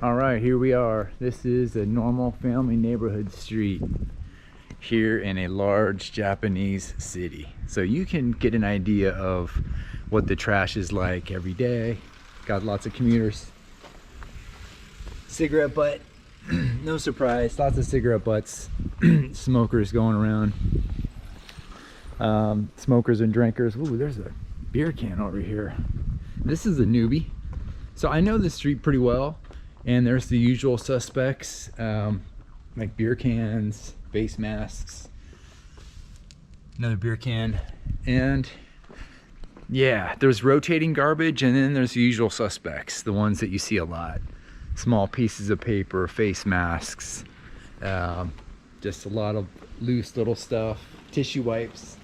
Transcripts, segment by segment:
All right, here we are. This is a normal family neighborhood street here in a large Japanese city. So you can get an idea of what the trash is like every day. Got lots of commuters. Cigarette butt, no surprise, lots of cigarette butts. Smokers going around. Smokers and drinkers. Ooh, there's a beer can over here. This is a newbie. So I know this street pretty well. And there's the usual suspects, like beer cans, face masks, another beer can, and yeah, there's rotating garbage, and then there's the usual suspects, the ones that you see a lot. Small pieces of paper, face masks, just a lot of loose little stuff, tissue wipes.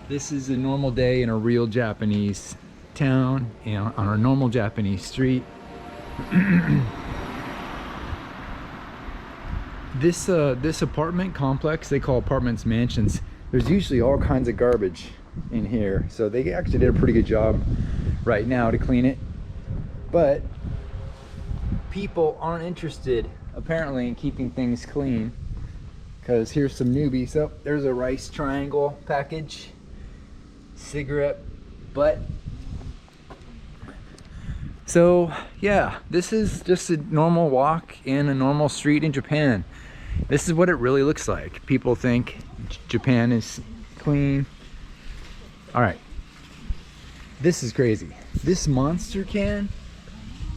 This is a normal day in a real Japanese town, on a normal Japanese street. This apartment complex, they call apartments mansions. There's usually all kinds of garbage in here, so they actually did a pretty good job right now to clean it. But people aren't interested apparently in keeping things clean, because here's some newbies. Oh, there's a rice triangle package, cigarette butt. So yeah, this is just a normal walk in a normal street in Japan. This is what it really looks like. People think Japan is clean. All right, this is crazy. This monster can,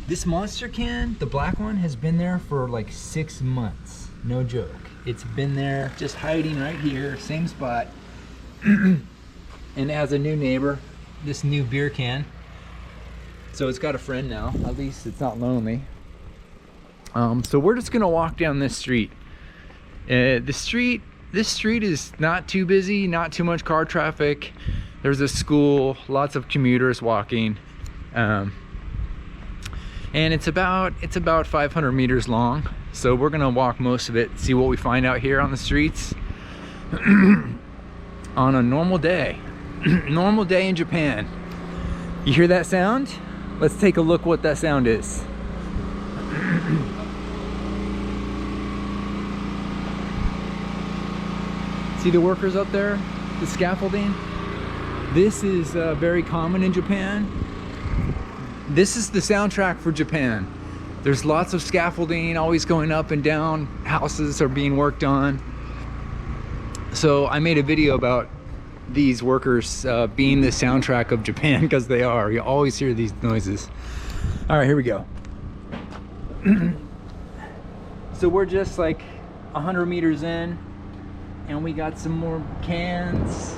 the black one, has been there for like 6 months. No joke. It's been there just hiding right here, same spot. And as a new neighbor, this new beer can. So it's got a friend now, at least it's not lonely. So we're just gonna walk down this street. This street is not too busy, not too much car traffic. There's a school, lots of commuters walking. And it's about 500 meters long. So we're gonna walk most of it, see what we find out here on the streets. On a normal day. Normal day in Japan. You hear that sound? Let's take a look what that sound is. See the workers up there? The scaffolding? This is very common in Japan. This is the soundtrack for Japan. There's lots of scaffolding always going up and down. Houses are being worked on. So I made a video about these workers being the soundtrack of Japan, because they are. You always hear these noises. All right, here we go. So we're just like 100 meters in, and we got some more cans,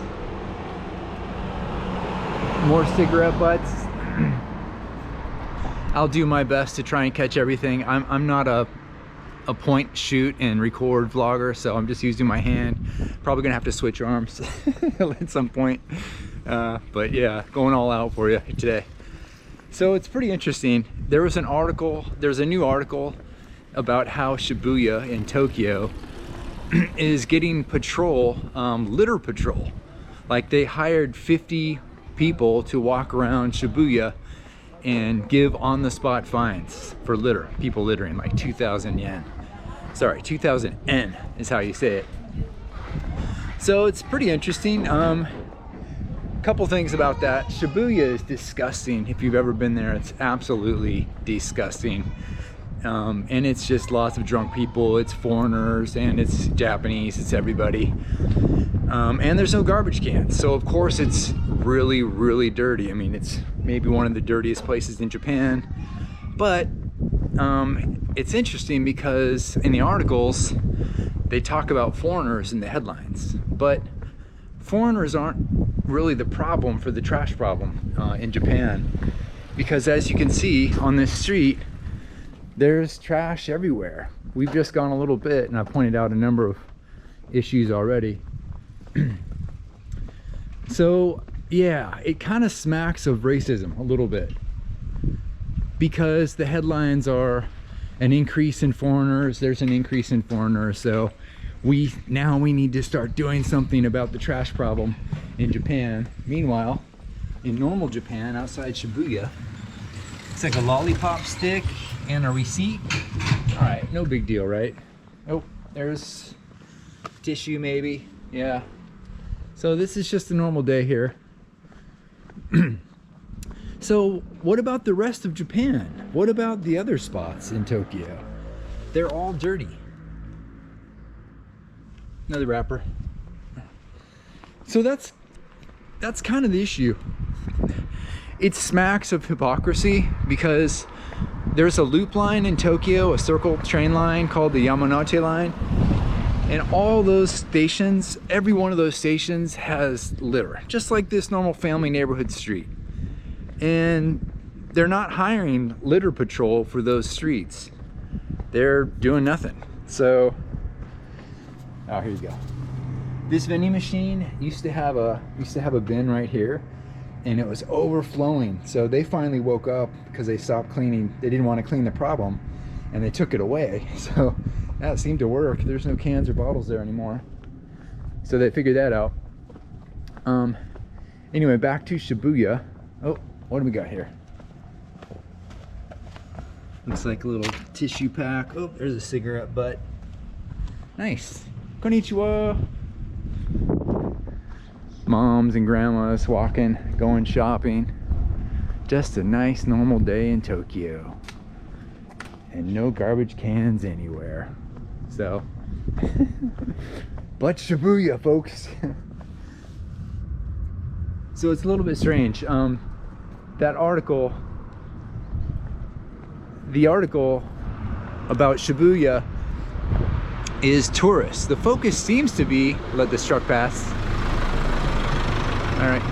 more cigarette butts. I'll do my best to try and catch everything. I'm not a point shoot and record vlogger, so I'm just using my hand. Probably gonna have to switch arms at some point, but yeah, going all out for you today. So it's pretty interesting. There's a new article about how Shibuya in Tokyo is getting patrol, litter patrol. Like they hired 50 people to walk around Shibuya and give on-the-spot fines for people littering, like 2,000 yen. Sorry, 2,000 N is how you say it. So it's pretty interesting. Couple things about that. Shibuya is disgusting. If you've ever been there, it's absolutely disgusting. And it's just lots of drunk people, it's foreigners, and it's Japanese, it's everybody. And there's no garbage cans. So of course it's really, really dirty. I mean, it's maybe one of the dirtiest places in Japan. But it's interesting because in the articles, they talk about foreigners in the headlines. But foreigners aren't really the problem for the trash problem in Japan. Because as you can see on this street, there's trash everywhere. We've just gone a little bit, and I pointed out a number of issues already. So yeah, it kind of smacks of racism a little bit, because the headlines are an increase in foreigners. There's an increase in foreigners, so we need to start doing something about the trash problem in Japan. Meanwhile, in normal Japan, outside Shibuya, It's like a lollipop stick and a receipt. All right, no big deal, right? Oh, there's tissue maybe. Yeah. So this is just a normal day here. So what about the rest of Japan? What about the other spots in Tokyo? They're all dirty. Another wrapper. So that's kind of the issue. It smacks of hypocrisy because there's a loop line in Tokyo, a circle train line called the Yamanote line. And all those stations, every one of those stations has litter, just like this normal family neighborhood street. And they're not hiring litter patrol for those streets. They're doing nothing. So, oh, here you go. This vending machine used to have a bin right here, and it was overflowing. So they finally woke up because they stopped cleaning. They didn't want to clean the problem, and they took it away. So that seemed to work. There's no cans or bottles there anymore. So they figured that out. Anyway, back to Shibuya. Oh, what do we got here? Looks like a little tissue pack. Oh, there's a cigarette butt. Nice. Konnichiwa. Moms and grandmas walking, going shopping. Just a nice normal day in Tokyo. And no garbage cans anywhere. So, but Shibuya, folks. So it's a little bit strange. That article, the article about Shibuya is tourists. The focus seems to be, let this truck pass. All right.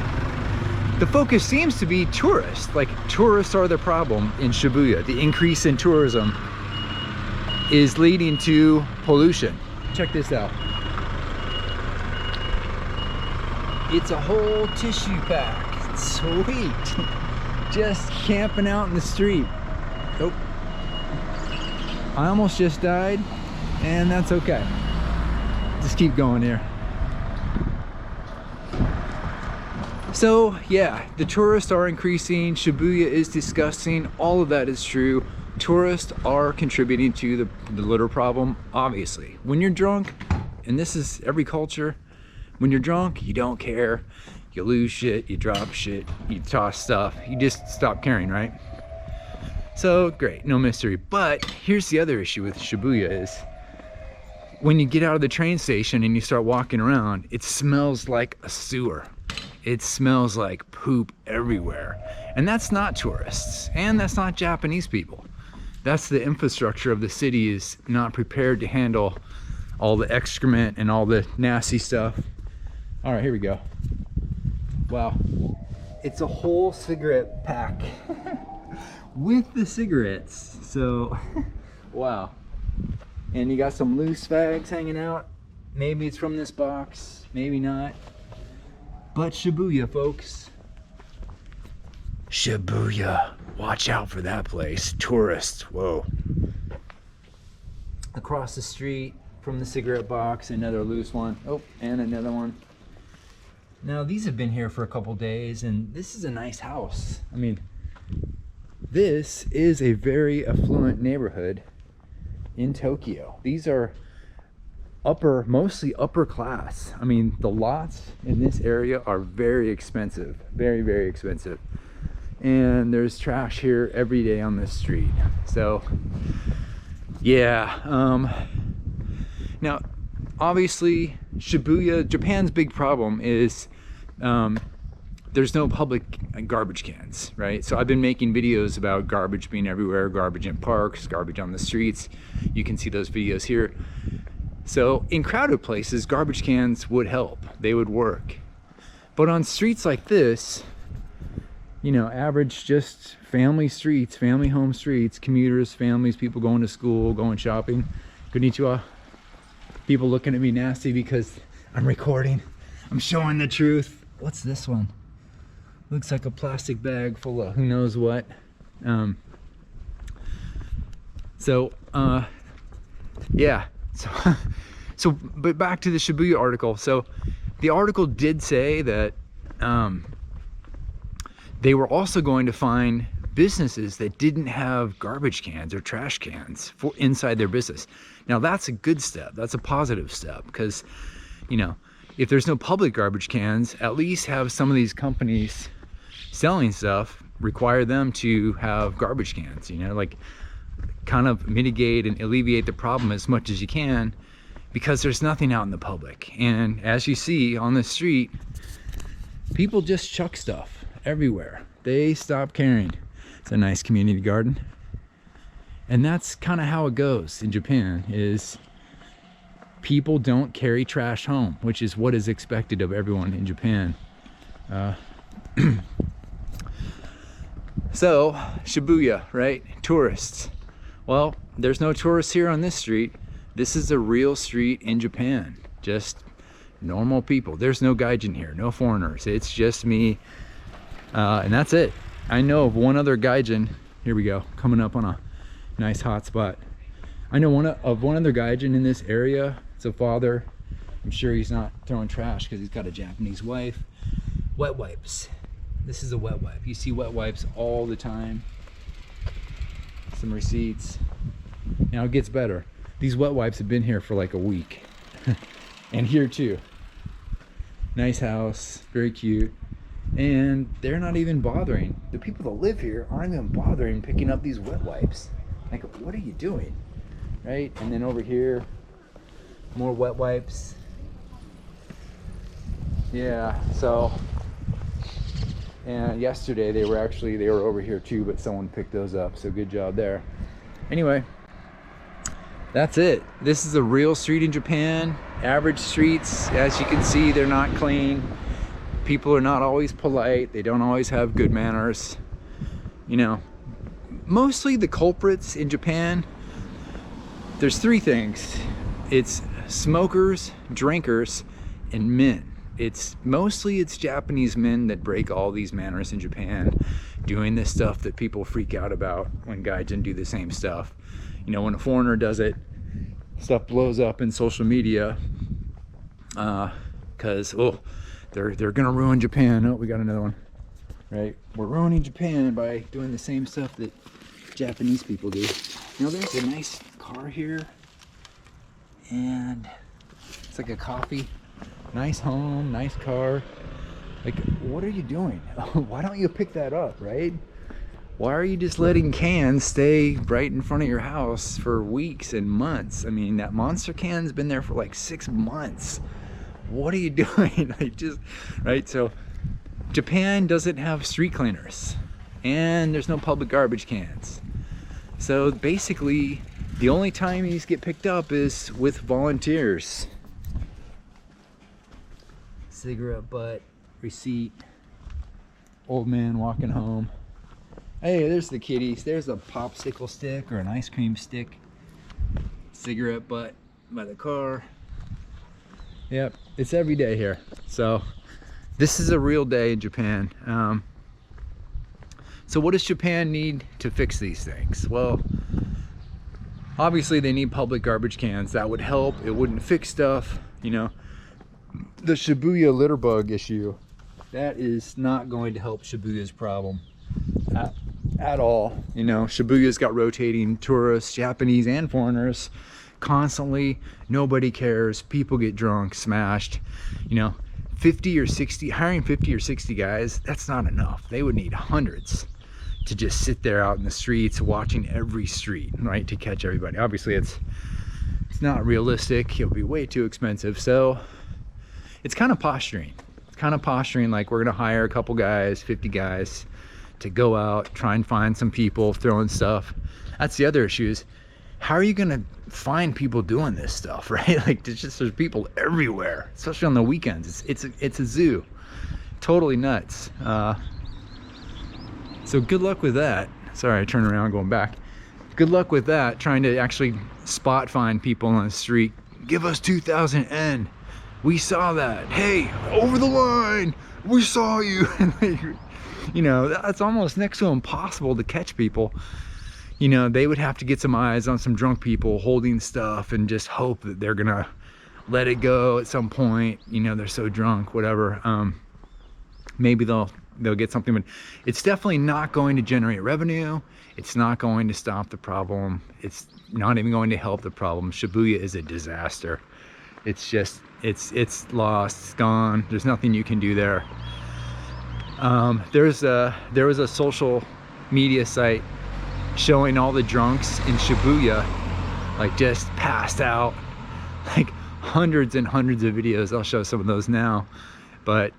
The focus seems to be tourists. Like tourists are the problem in Shibuya. The increase in tourism is leading to pollution. Check this out. It's a whole tissue pack. Sweet. Just camping out in the street. Oh. I almost just died, and that's okay. Just keep going here. So yeah, the tourists are increasing. Shibuya is disgusting. All of that is true. Tourists are contributing to the litter problem, obviously. When you're drunk, and this is every culture, when you're drunk, you don't care. You lose shit, you drop shit, you toss stuff. You just stop caring, right? So great, no mystery. But here's the other issue with Shibuya is when you get out of the train station and you start walking around, it smells like a sewer. It smells like poop everywhere. And that's not tourists, and that's not Japanese people. That's the infrastructure of the city is not prepared to handle all the excrement and all the nasty stuff. All right, here we go. Wow, it's a whole cigarette pack with the cigarettes. So, wow. And you got some loose fags hanging out. Maybe it's from this box, maybe not. But Shibuya, folks. Shibuya. Watch out for that place. Tourists. Whoa. Across the street from the cigarette box, another loose one. Oh, and another one. Now, these have been here for a couple days, and this is a nice house. I mean, this is a very affluent neighborhood in Tokyo. These are mostly upper class. I mean, the lots in this area are very expensive, very, very expensive. And there's trash here every day on this street. So, yeah. Now, obviously, Shibuya, Japan's big problem is there's no public garbage cans, right? So I've been making videos about garbage being everywhere, garbage in parks, garbage on the streets. You can see those videos here. So in crowded places, garbage cans would help. They would work. But on streets like this, you know, average just family streets, family home streets, commuters, families, people going to school, going shopping. Konnichiwa. People looking at me nasty because I'm recording. I'm showing the truth. What's this one? Looks like a plastic bag full of who knows what. Yeah. But back to the Shibuya article. So the article did say that they were also going to fine businesses that didn't have garbage cans or trash cans for inside their business. Now that's a good step. That's a positive step, because, you know, if there's no public garbage cans, at least have some of these companies selling stuff require them to have garbage cans, you know, like kind of mitigate and alleviate the problem as much as you can, because there's nothing out in the public. And as you see on the street, people just chuck stuff everywhere. They stop caring. It's a nice community garden. And that's kind of how it goes in Japan, is people don't carry trash home, which is what is expected of everyone in Japan. So Shibuya, right? Tourists. Well, there's no tourists here on this street. This is a real street in Japan. Just normal people. There's no gaijin here, no foreigners. It's just me, and that's it. I know of one other gaijin. Here we go, coming up on a nice hot spot. I know one other gaijin in this area. It's a father. I'm sure he's not throwing trash because he's got a Japanese wife. Wet wipes. This is a wet wipe. You see wet wipes all the time. Some receipts. Now it gets better. These wet wipes have been here for like a week. And here too. Nice house, very cute. And they're not even bothering. The people that live here aren't even bothering picking up these wet wipes. Like, what are you doing? Right? And then over here, more wet wipes. Yeah, so, and yesterday they were over here too, but someone picked those up, so good job there. Anyway, that's it. This is a real street in Japan. Average streets, as you can see, they're not clean. People are not always polite. They don't always have good manners. You know, mostly the culprits in Japan, there's three things. It's smokers, drinkers, and men. It's Japanese men that break all these manners in Japan, doing this stuff that people freak out about when gaijin do the same stuff. You know, when a foreigner does it, stuff blows up in social media, because they're gonna ruin Japan. Oh, we got another one. Right, we're ruining Japan by doing the same stuff that Japanese people do. You know, there's a nice car here, and it's like a coffee. Nice home, nice car. Like, what are you doing? Why don't you pick that up, right? Why are you just letting cans stay right in front of your house for weeks and months? I mean, that monster can's been there for like 6 months. What are you doing? Like, just, right? So Japan doesn't have street cleaners, and there's no public garbage cans. So basically, the only time these get picked up is with volunteers. Cigarette butt, receipt, old man walking home. Hey, there's the kitties. There's a popsicle stick or an ice cream stick. Cigarette butt by the car. Yep, it's every day here. So this is a real day in Japan. So what does Japan need to fix these things? Well, obviously they need public garbage cans. That would help. It wouldn't fix stuff, you know. The Shibuya litter bug issue, that is not going to help Shibuya's problem at all. You know, Shibuya's got rotating tourists, Japanese and foreigners, constantly. Nobody cares. People get drunk, smashed. You know, hiring 50 or 60 guys, that's not enough. They would need hundreds to just sit there out in the streets watching every street, right, to catch everybody. Obviously it's not realistic. It would be way too expensive. So it's kind of posturing. It's kind of posturing like we're gonna hire a couple guys, 50 guys, to go out, try and find some people throwing stuff. That's the other issue, is how are you gonna find people doing this stuff, right? Like, there's people everywhere, especially on the weekends. It's a zoo. Totally nuts. So good luck with that. Sorry, I turned around going back. Good luck with that, trying to actually spot find people on the street. Give us 2,000 yen. We saw that. Hey, over the line. We saw you. You know, that's almost next to impossible to catch people. You know, they would have to get some eyes on some drunk people holding stuff and just hope that they're gonna let it go at some point. You know, they're so drunk, whatever. Maybe they'll they'll get something, but it's definitely not going to generate revenue. It's not going to stop the problem. It's not even going to help the problem. Shibuya is a disaster. It's just, it's lost, it's gone. There's nothing you can do there. There was a social media site showing all the drunks in Shibuya, like just passed out, like hundreds and hundreds of videos. I'll show some of those now, but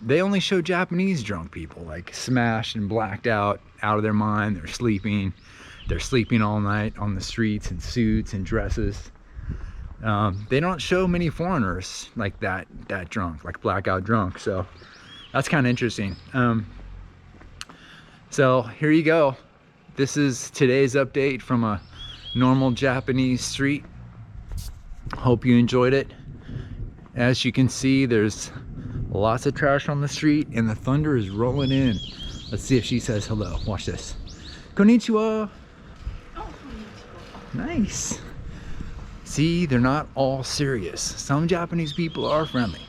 they only show Japanese drunk people, like smashed and blacked out of their mind. They're sleeping all night on the streets in suits and dresses. They don't show many foreigners like that drunk, like blackout drunk. So that's kind of interesting. So here you go. This is today's update from a normal Japanese street. Hope you enjoyed it. As you can see, there's lots of trash on the street and the thunder is rolling in. Let's see if she says hello. Watch this. Konnichiwa. Oh, Nice. See, they're not all serious. Some Japanese people are friendly.